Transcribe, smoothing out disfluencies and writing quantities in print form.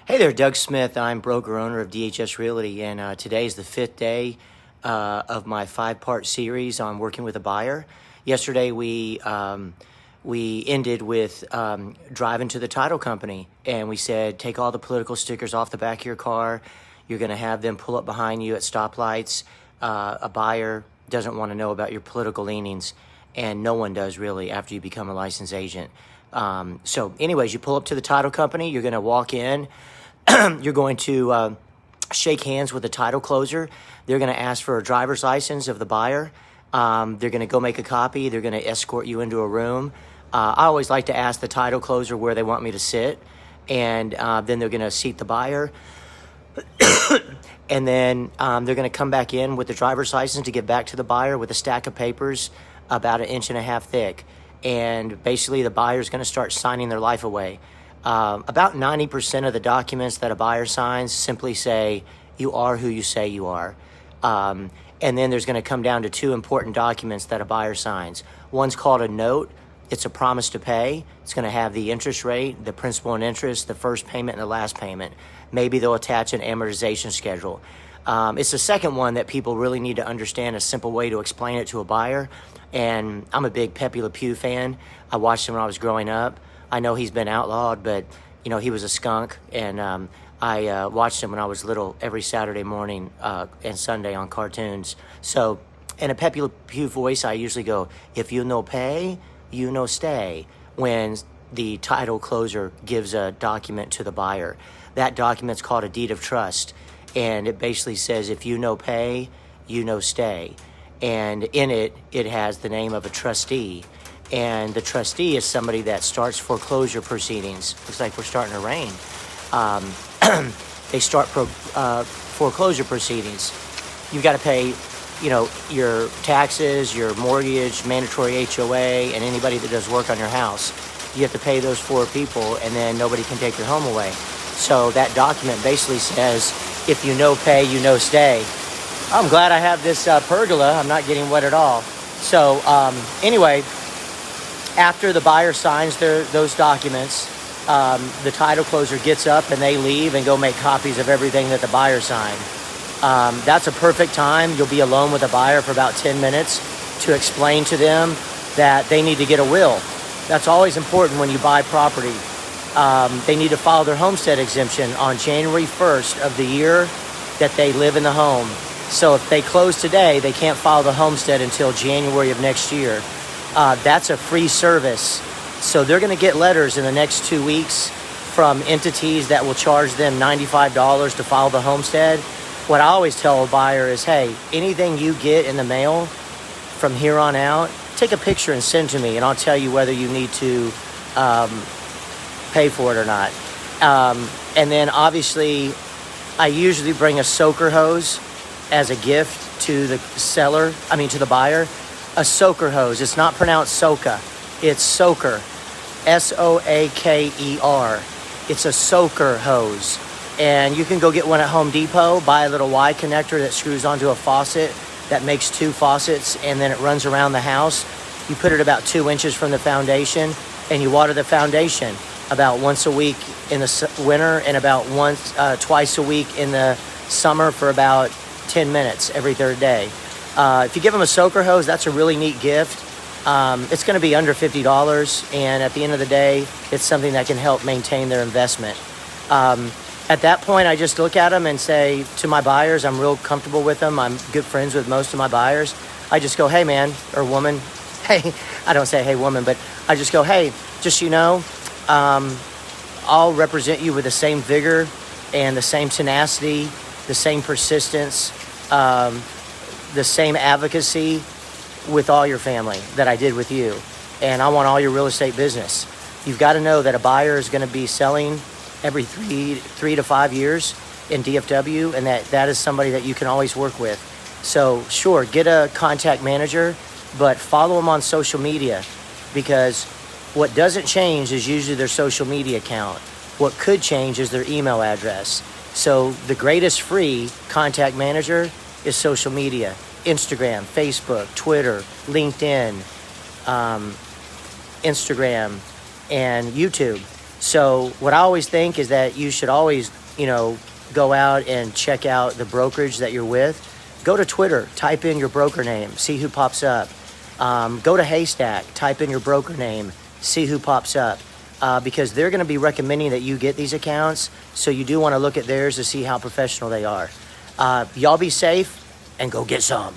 Hey there, Doug Smith. I'm broker-owner of DHS Realty, and today is the fifth day of my five-part series on working with a buyer. Yesterday, we ended with driving to the title company, and we said, take all the political stickers off the back of your car. You're going to have them pull up behind you at stoplights. A buyer doesn't want to know about your political leanings, and no one does really after you become a licensed agent. So anyways, you pull up to the title company. You're going to walk in. You're going to shake hands with the title closer. They're going to ask for a driver's license of the buyer. They're going to go make a copy. They're going to escort you into a room. I always like to ask the title closer where they want me to sit, and then they're going to seat the buyer. And then they're going to come back in with the driver's license to get back to the buyer with a stack of papers about 1.5 inches thick. And basically the buyer's going to start signing their life away. About 90% of the documents that a buyer signs simply say, you are who you say you are. And then there's going to come down to two important documents that a buyer signs. One's called a note. It's a promise to pay. It's going to have the interest rate, the principal and interest, the first payment and the last payment. Maybe they'll attach an amortization schedule. It's the second one that people really need to understand, a simple way to explain it to a buyer. And I'm a big Pepe Le Pew fan. I watched him when I was growing up. I know he's been outlawed, but, you know, he was a skunk. And I watched him when I was little every Saturday morning and Sunday on cartoons. So in a Pepe Le Pew voice, I usually go, if you no pay, you no stay, when the title closer gives a document to the buyer. That document's called a deed of trust. And it basically says, if you no pay, you no stay. And in it, it has the name of a trustee. And the trustee is somebody that starts foreclosure proceedings. Looks like we're starting to rain. They start foreclosure proceedings. You've got to pay, you know, your taxes, your mortgage, mandatory HOA, and anybody that does work on your house. You have to pay those four people, and then nobody can take your home away. So that document basically says, if you no pay, you no stay. I'm glad I have this pergola. I'm not getting wet at all. So anyway, after the buyer signs those documents, the title closer gets up and they leave and go make copies of everything that the buyer signed. That's a perfect time. You'll be alone with the buyer for about 10 minutes to explain to them that they need to get a will. That's always important when you buy property. They need to file their homestead exemption on January 1st of the year that they live in the home. So if they close today, they can't file the homestead until January of next year. That's a free service. So they're going to get letters in the next 2 weeks from entities that will charge them $95 to file the homestead. What I always tell a buyer is, hey, anything you get in the mail from here on out, take a picture and send to me, and I'll tell you whether you need to pay for it or not. And then obviously, I usually bring a soaker hose as a gift to the seller, to the buyer. A soaker hose. It's not pronounced soca. It's soaker. S-O-A-K-E-R. It's a soaker hose. And you can go get one at Home Depot, buy a little Y connector that screws onto a faucet that makes two faucets, and then it runs around the house. You put it about 2 inches from the foundation, and you water the foundation about once a week in the winter and about twice a week in the summer for about 10 minutes every third day. If you give them a soaker hose, that's a really neat gift. It's going to be under $50, and at the end of the day, it's something that can help maintain their investment. At that point, I just look at them and say to my buyers, I'm real comfortable with them. I'm good friends with most of my buyers. I just go, hey, man, or woman. Hey, I don't say, hey, woman, but I just go, hey, just you know, I'll represent you with the same vigor and the same tenacity, the same persistence, the same advocacy with all your family that I did with you. And I want all your real estate business. You've got to know that a buyer is going to be selling every three to 5 years in DFW, and that is somebody that you can always work with. So sure, get a contact manager, but follow them on social media, because what doesn't change is usually their social media account. What could change is their email address. So the greatest free contact manager is social media: Instagram, Facebook, Twitter, LinkedIn, Instagram, and YouTube. So what I always think is that you should always, go out and check out the brokerage that you're with. Go to Twitter, type in your broker name, see who pops up. Go to Haystack, type in your broker name, see who pops up. Because they're going to be recommending that you get these accounts. So you do want to look at theirs to see how professional they are. Y'all be safe and go get some.